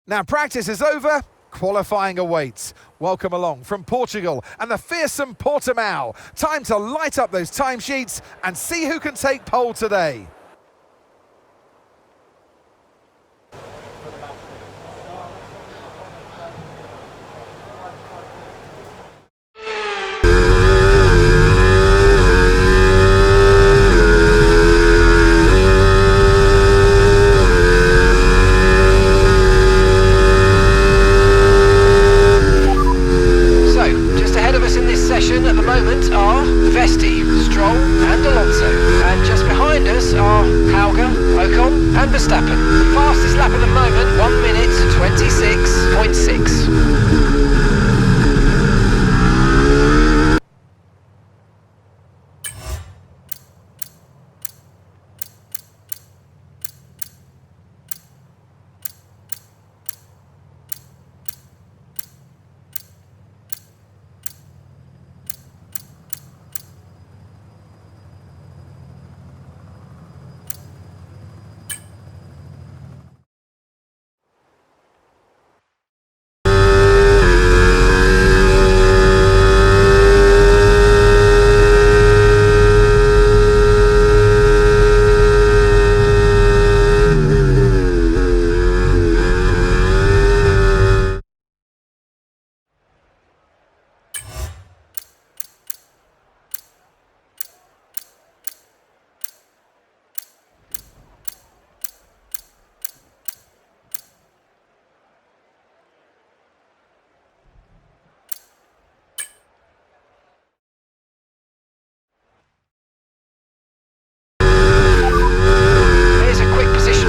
Now practice is over, qualifying awaits. Welcome along from Portugal and the fearsome Portimao. Time to light up those timesheets and see who can take pole today. At the moment are Vesti, Stroll and Alonso, and just behind us are Hauger, Ocon and Verstappen. Fastest lap at the moment, 1 minute 26.6.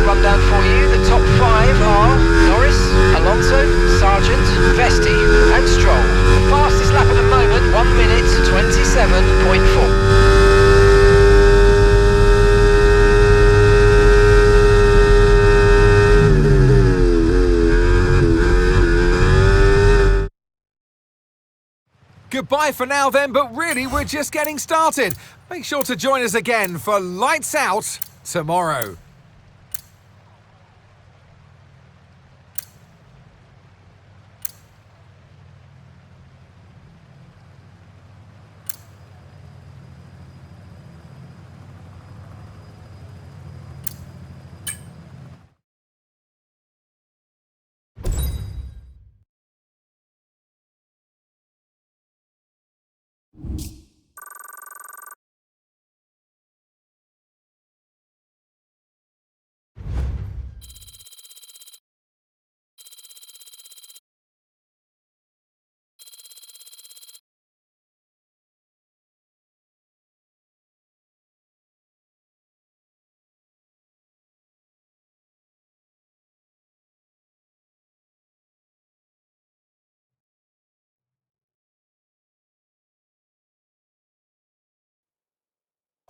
Rundown for you. The top 5 are Norris, Alonso, Sargent, Vesti and Stroll. The fastest lap at the moment, 1 minute 27.4. Goodbye for now then, but really we're just getting started. Make sure to join us again for Lights Out tomorrow.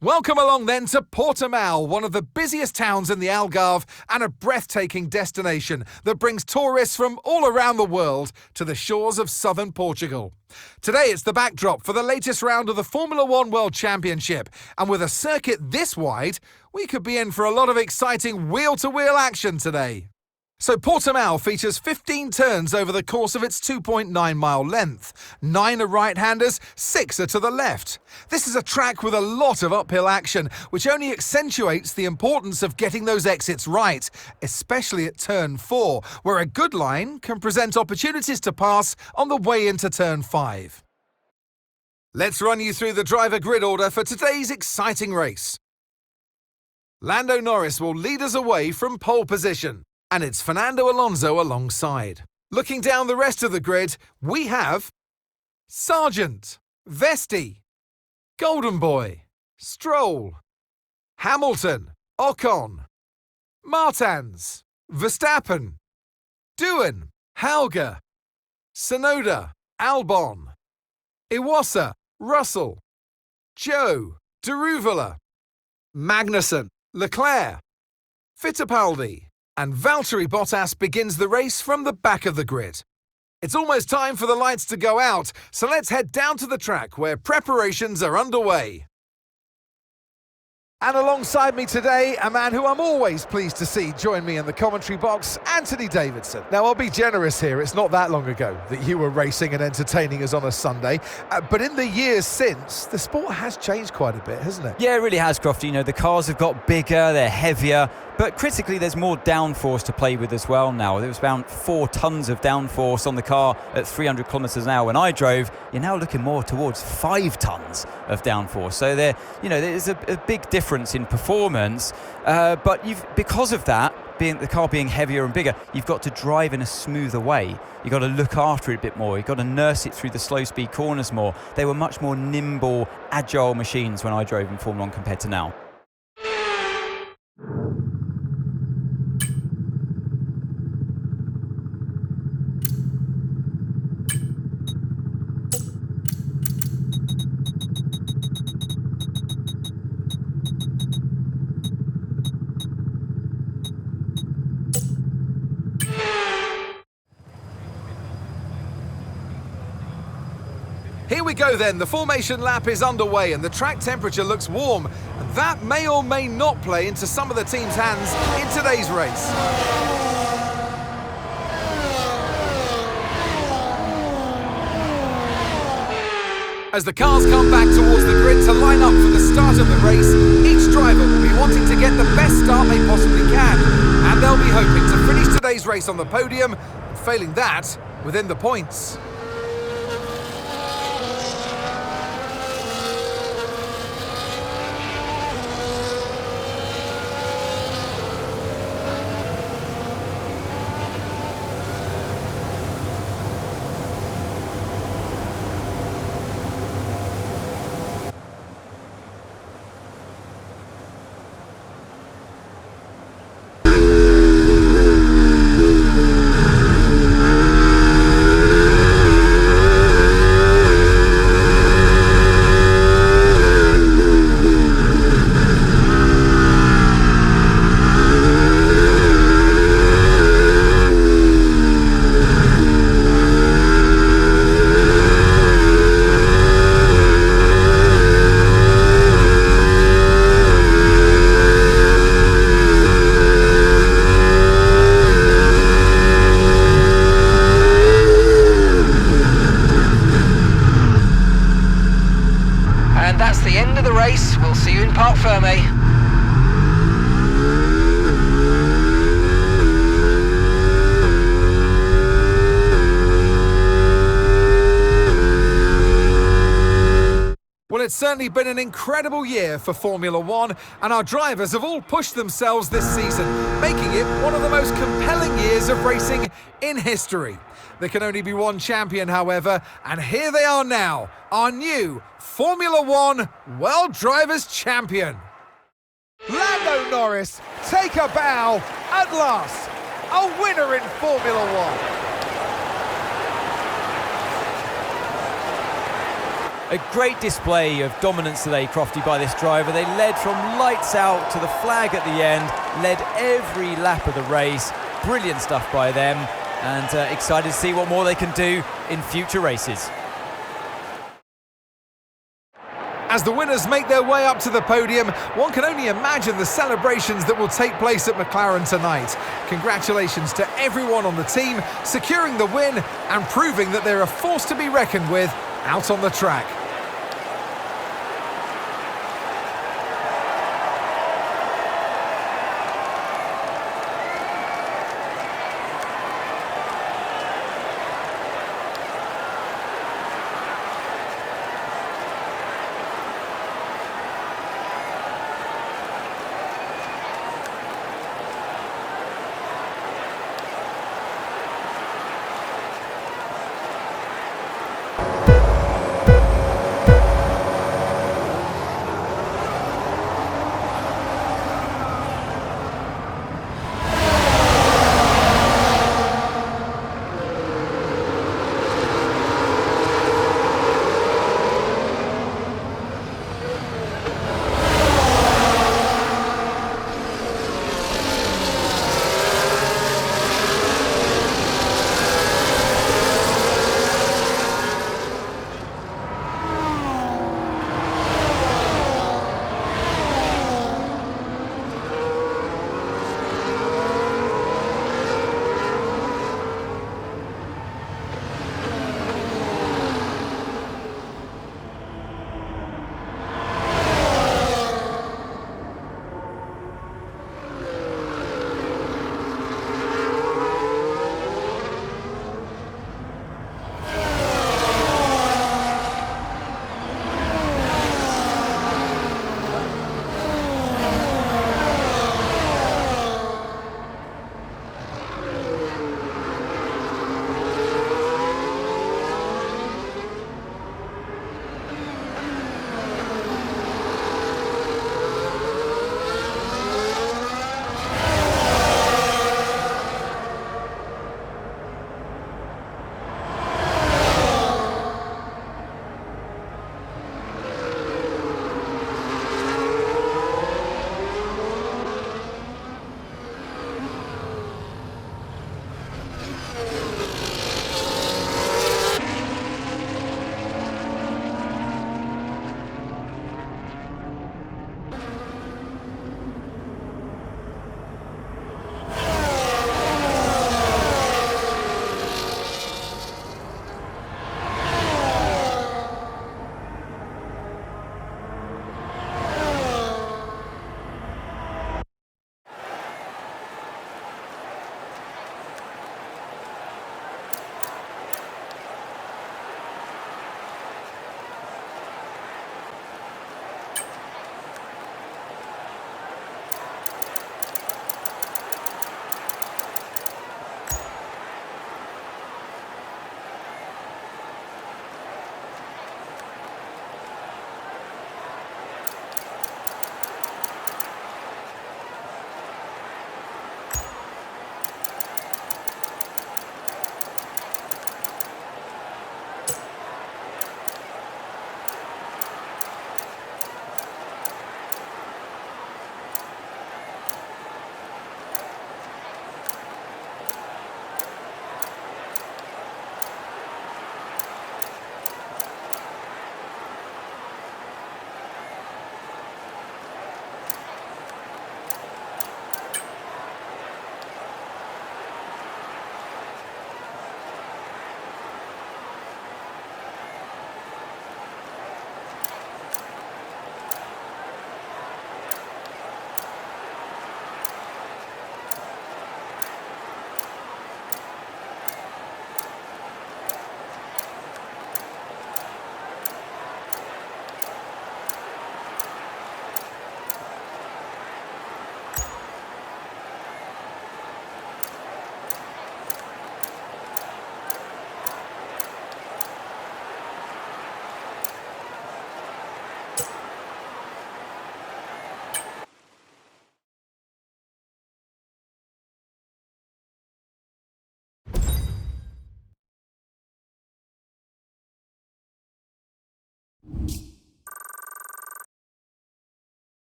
Welcome along then to Portimao, one of the busiest towns in the Algarve and a breathtaking destination that brings tourists from all around the world to the shores of southern Portugal. Today it's the backdrop for the latest round of the Formula One World Championship, and with a circuit this wide, we could be in for a lot of exciting wheel-to-wheel action today. So Portimao features 15 turns over the course of its 2.9-mile length. 9 are right-handers, 6 are to the left. This is a track with a lot of uphill action, which only accentuates the importance of getting those exits right, especially at turn 4, where a good line can present opportunities to pass on the way into turn 5. Let's run you through the driver grid order for today's exciting race. Lando Norris will lead us away from pole position, and it's Fernando Alonso alongside. Looking down the rest of the grid, we have Sargent, Vesti, Golden Boy, Stroll, Hamilton, Ocon, Martins, Verstappen, Doohan, Hauger, Sonoda, Albon, Iwasa, Russell, Joe, Deruvala, Magnussen, Leclerc, Fittipaldi, and Valtteri Bottas begins the race from the back of the grid. It's almost time for the lights to go out, so let's head down to the track where preparations are underway. And alongside me today, a man who I'm always pleased to see join me in the commentary box, Anthony Davidson. Now, I'll be generous here. It's not that long ago that you were racing and entertaining us on a Sunday. But in the years since, the sport has changed quite a bit, hasn't it? Yeah, it really has, Crofty. You know, the cars have got bigger, they're heavier, but critically there's more downforce to play with as well now. There was about 4 tons of downforce on the car at 300 kilometres an hour when I drove. You're now looking more towards 5 tons of downforce. So there's a big difference in performance. But because of that, the car being heavier and bigger, you've got to drive in a smoother way. You've got to look after it a bit more. You've got to nurse it through the slow speed corners more. They were much more nimble, agile machines when I drove in Formula 1 compared to now. Here we go then, the formation lap is underway and the track temperature looks warm. And that may or may not play into some of the team's hands in today's race. As the cars come back towards the grid to line up for the start of the race, each driver will be wanting to get the best start they possibly can. And they'll be hoping to finish today's race on the podium, and failing that, within the points. We'll see you in Parc Fermé. Well, it's certainly been an incredible year for Formula 1, and our drivers have all pushed themselves this season, making it one of the most compelling years of racing in history. There can only be one champion, however, and here they are now, our new Formula 1 World Drivers' Champion. Lando Norris, take a bow, at last, a winner in Formula 1. A great display of dominance today, Crofty, by this driver. They led from lights out to the flag at the end, led every lap of the race. Brilliant stuff by them, and excited to see what more they can do in future races. As the winners make their way up to the podium, one can only imagine the celebrations that will take place at McLaren tonight. Congratulations to everyone on the team, securing the win and proving that they're a force to be reckoned with out on the track.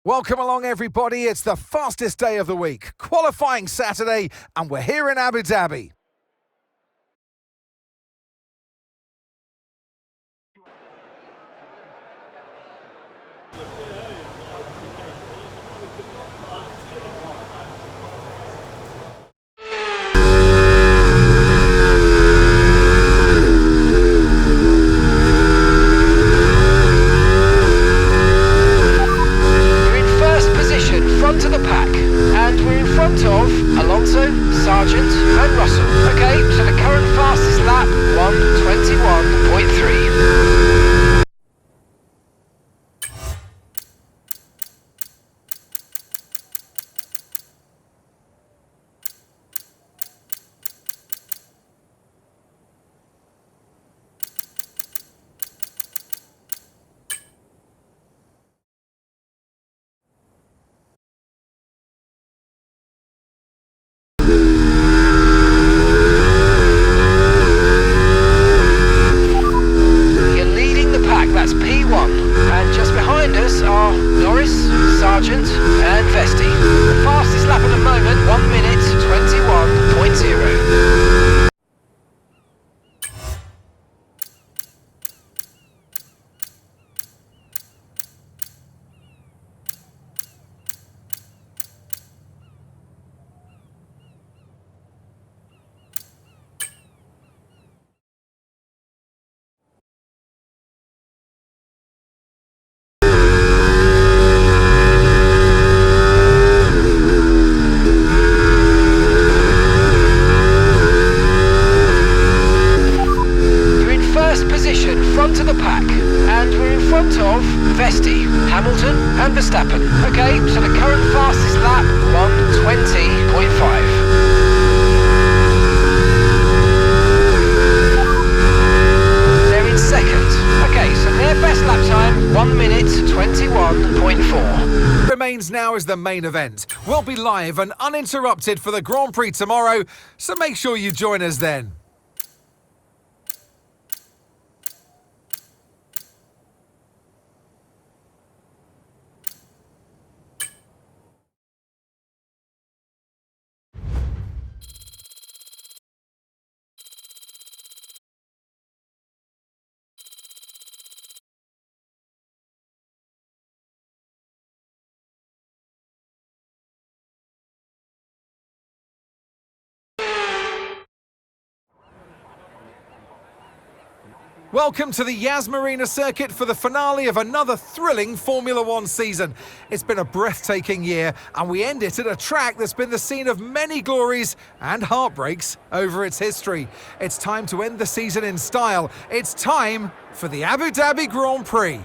Welcome along, everybody. It's the fastest day of the week, qualifying Saturday, and we're here in Abu Dhabi. Sargent and Russell. Okay, so the current fastest lap, 1:21.3. Sargent and Vesti. The fastest lap at the moment, 1:21.0. Front of the pack, and we're in front of Vesti, Hamilton and Verstappen. Okay, so the current fastest lap, 1:20.5. They're in second. Okay, so their best lap time, 1:21.4. Remains now is the main event. We'll be live and uninterrupted for the Grand Prix tomorrow, so make sure you join us then. Welcome to the Yas Marina circuit for the finale of another thrilling Formula One season. It's been a breathtaking year, and we end it at a track that's been the scene of many glories and heartbreaks over its history. It's time to end the season in style. It's time for the Abu Dhabi Grand Prix.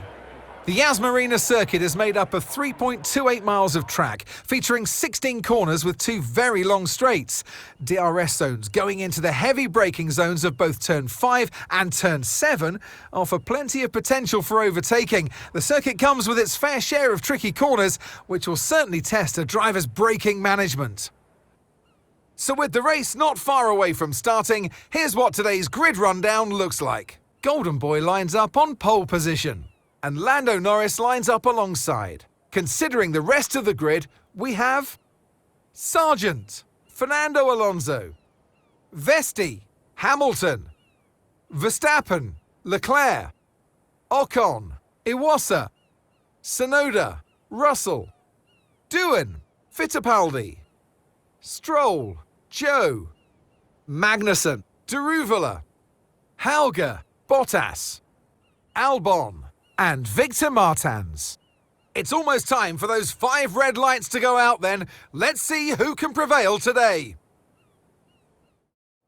The Yas Marina circuit is made up of 3.28 miles of track, featuring 16 corners with 2 very long straights. DRS zones going into the heavy braking zones of both Turn 5 and Turn 7 offer plenty of potential for overtaking. The circuit comes with its fair share of tricky corners, which will certainly test a driver's braking management. So with the race not far away from starting, here's what today's grid rundown looks like. Golden Boy lines up on pole position, and Lando Norris lines up alongside. Considering the rest of the grid, we have Sargent, Fernando Alonso, Vesti, Hamilton, Verstappen, Leclerc, Ocon, Iwasa, Tsunoda, Russell, Doohan, Fittipaldi, Stroll, Joe, Magnussen, Daruvala, Hauger, Bottas, Albon, and Victor Martins. It's almost time for those 5 red lights to go out then. Let's see who can prevail today.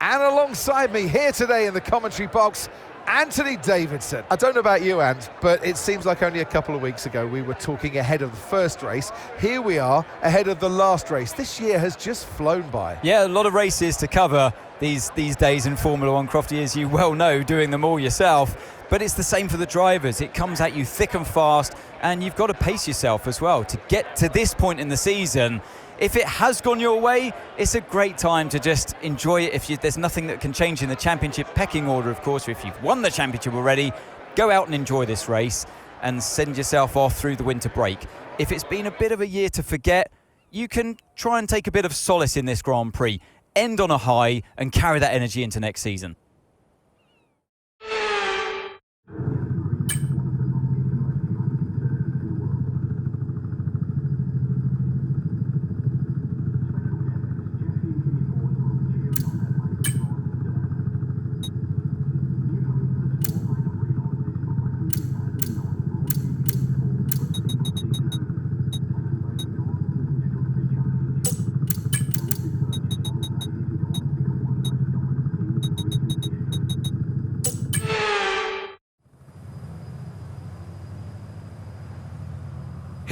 And alongside me here today in the commentary box, Anthony Davidson. I don't know about you, Ant, but it seems like only a couple of weeks ago we were talking ahead of the first race. Here we are ahead of the last race. This year has just flown by. Yeah, a lot of races to cover these days in Formula One, Crofty, as you well know, doing them all yourself. But it's the same for the drivers. It comes at you thick and fast, and you've got to pace yourself as well to get to this point in the season. If it has gone your way, it's a great time to just enjoy it. There's nothing that can change in the championship pecking order, of course. If you've won the championship already, go out and enjoy this race and send yourself off through the winter break. if it's been a bit of a year to forget, you can try and take a bit of solace in this Grand Prix, end on a high and carry that energy into next season.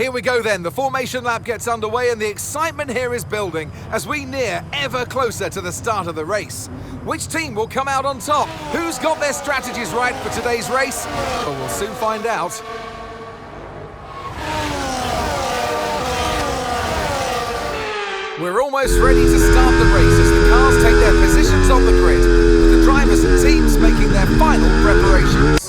Here we go then, the formation lap gets underway and the excitement here is building as we near ever closer to the start of the race. Which team will come out on top? Who's got their strategies right for today's race? Well, we'll soon find out. We're almost ready to start the race as the cars take their positions on the grid, with the drivers and teams making their final preparations.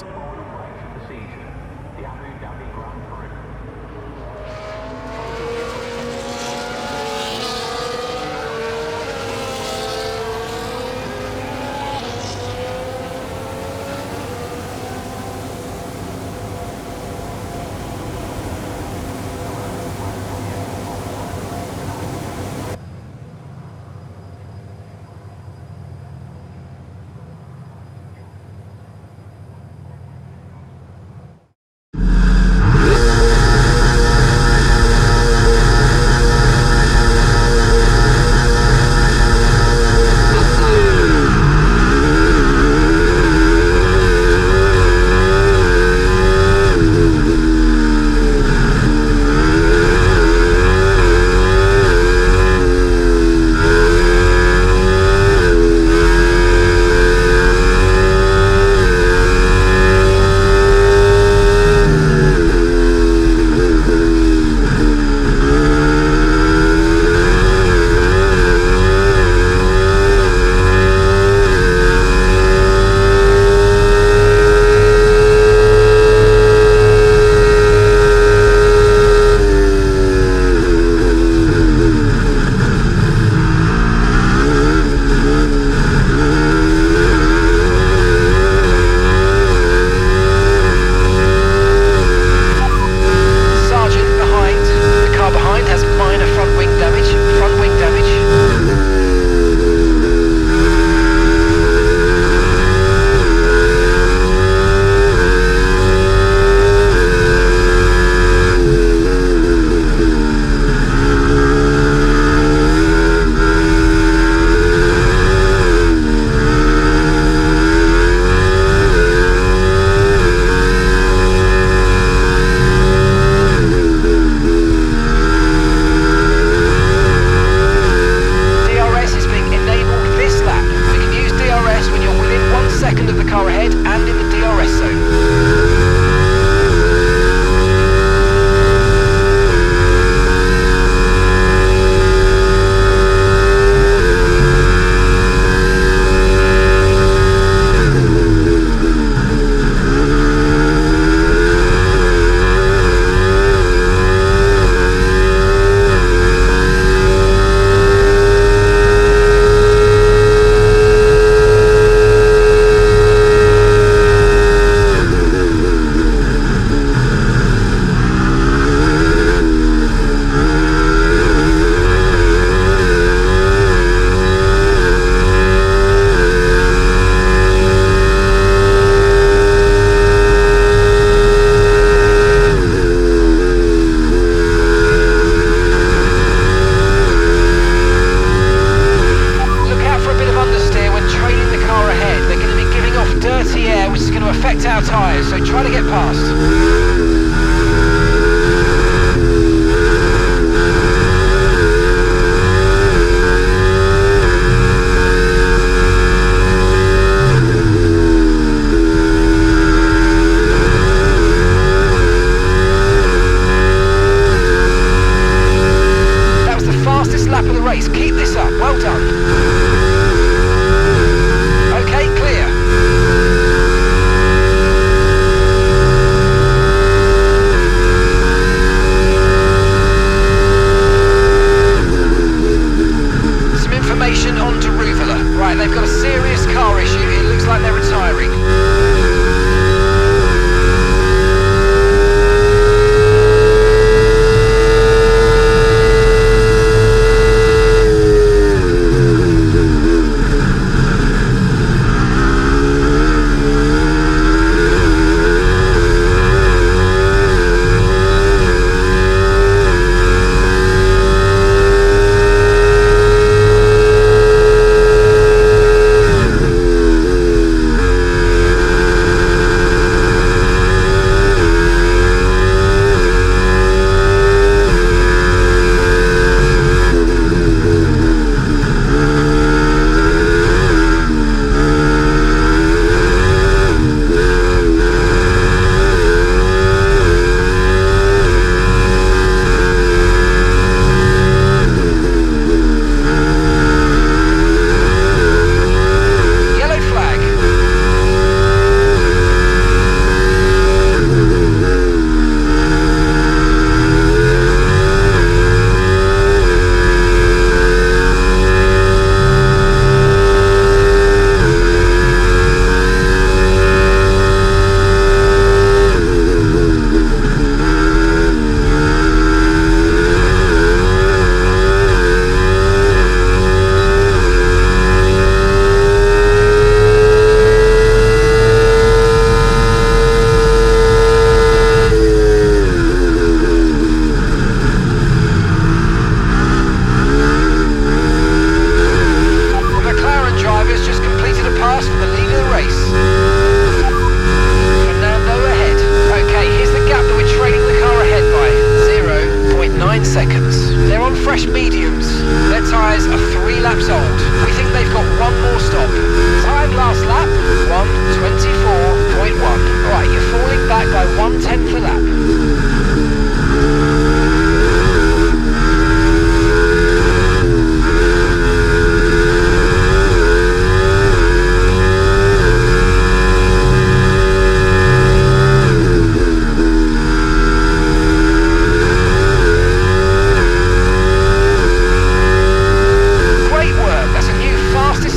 behind by 1/10 a lap.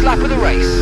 Lap of the race.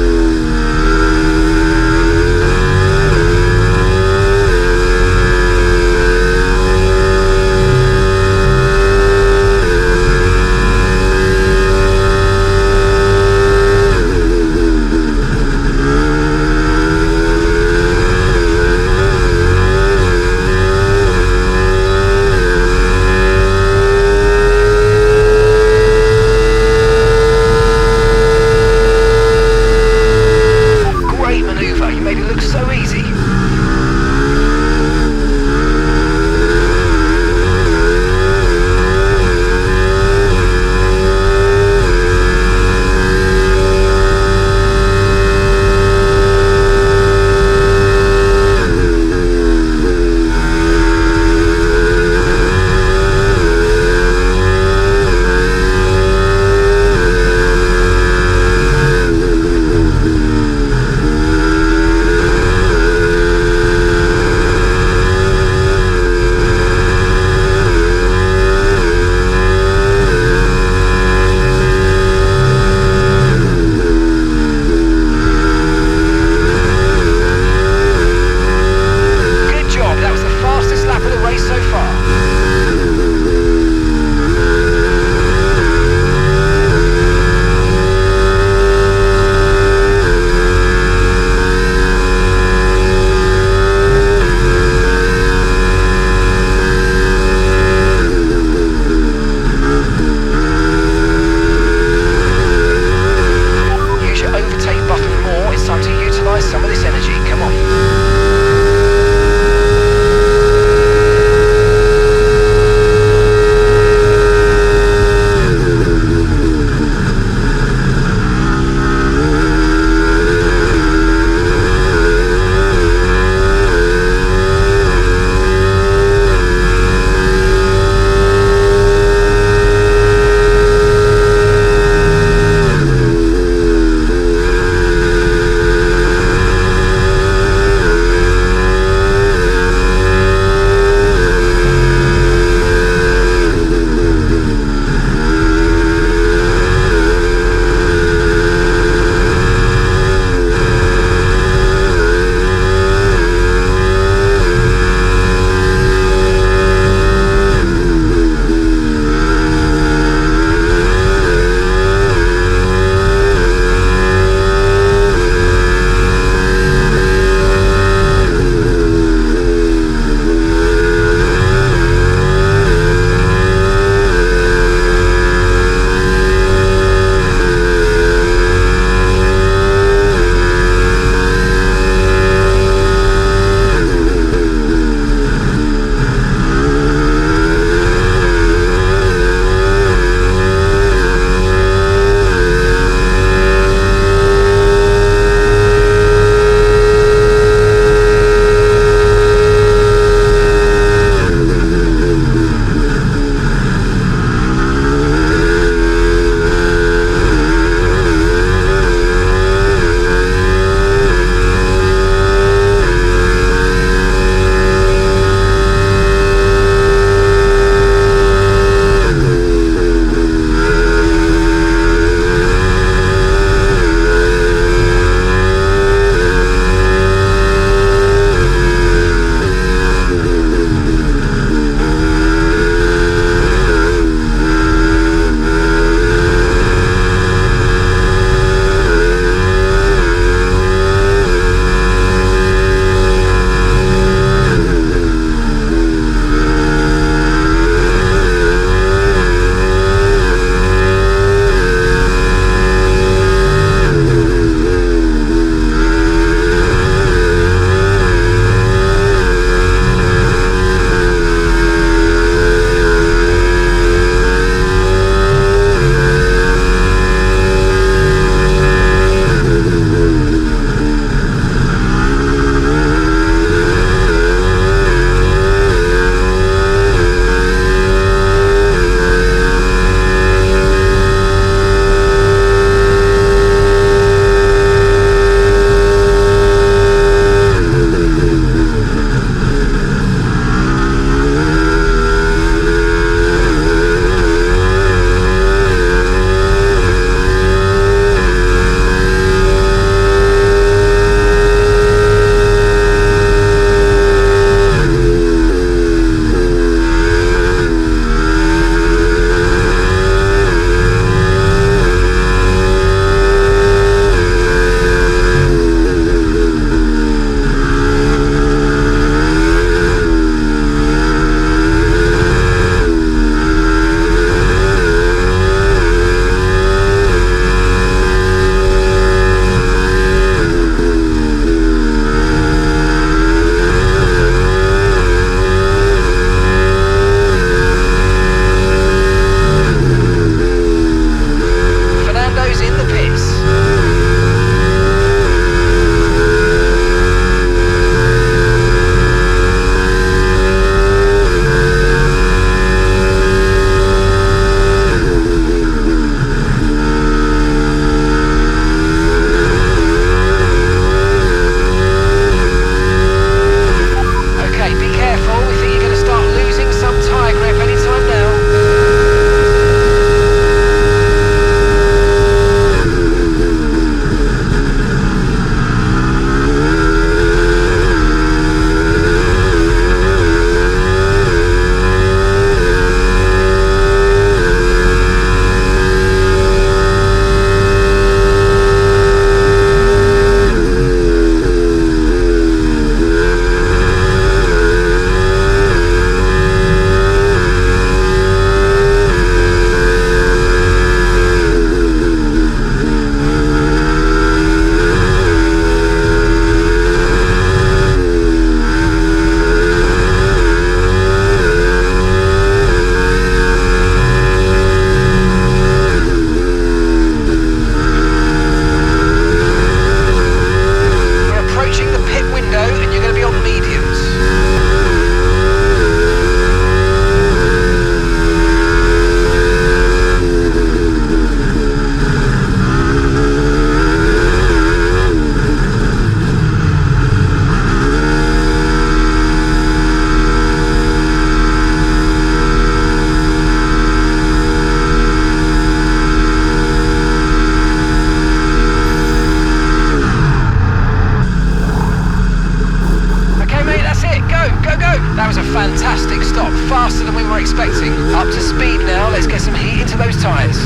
fantastic stop, faster than we were expecting. Up to speed now, let's get some heat into those tyres.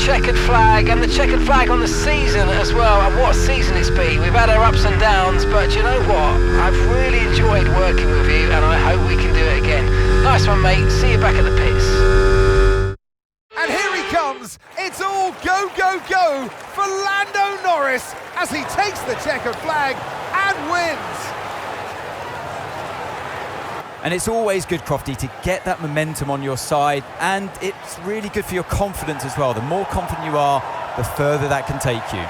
checkered flag, and the checkered flag on the season as well. And what a season it's been. We've had our ups and downs, but you know what? I've really enjoyed working with you, and I hope we can do it again. Nice one, mate. See you back at the pits. And here he comes. It's all go, go, go for Lando Norris as he takes the checkered flag and wins. And it's always good, Crofty, to get that momentum on your side, and it's really good for your confidence as well. The more confident you are, the further that can take you.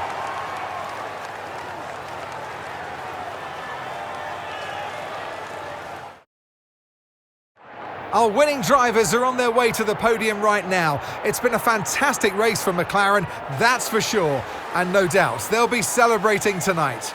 Our winning drivers are on their way to the podium right now. It's been a fantastic race for McLaren, that's for sure. And no doubt, they'll be celebrating tonight.